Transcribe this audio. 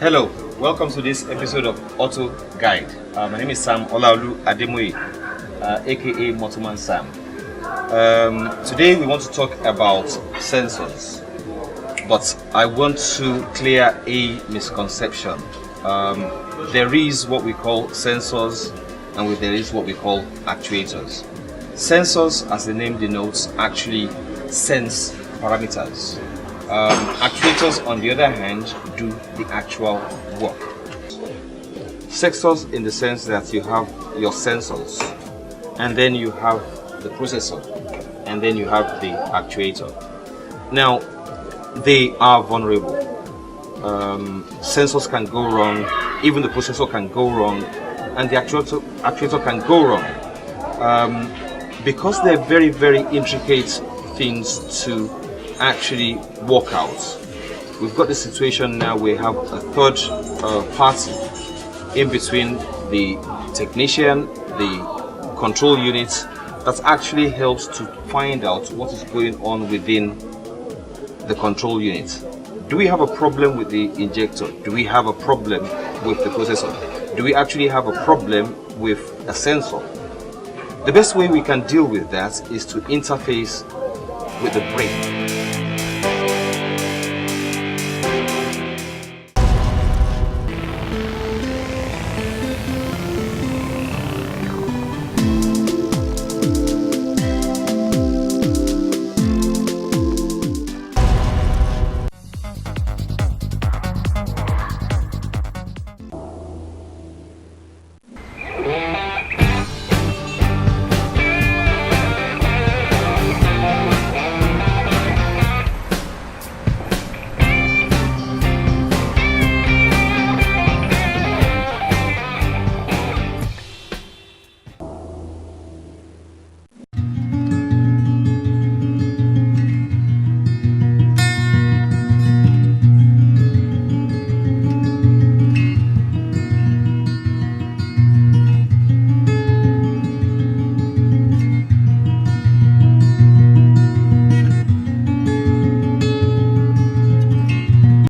Hello, welcome to this episode of Auto Guide. My name is Sam Olaolu Ademoye, aka Motorman Sam. Today we want to talk about sensors, but I want to clear a misconception. There is what we call sensors and there is what we call actuators. Sensors, as the name denotes, actually sense parameters. Actuators, on the other hand, do the actual work. Sensors in the sense that you have your sensors, and then you have the processor, and then you have the actuator. Now, they are vulnerable. Sensors can go wrong, even the processor can go wrong, and the actuator can go wrong. Because they're very, very intricate things to actually work out. We've got the situation now where we have a third party in between the technician, the control unit, that actually helps to find out what is going on within the control unit. Do we have a problem with the injector? Do we have a problem with the processor? Do we actually have a problem with a sensor? The best way we can deal with that is to interface with the brain.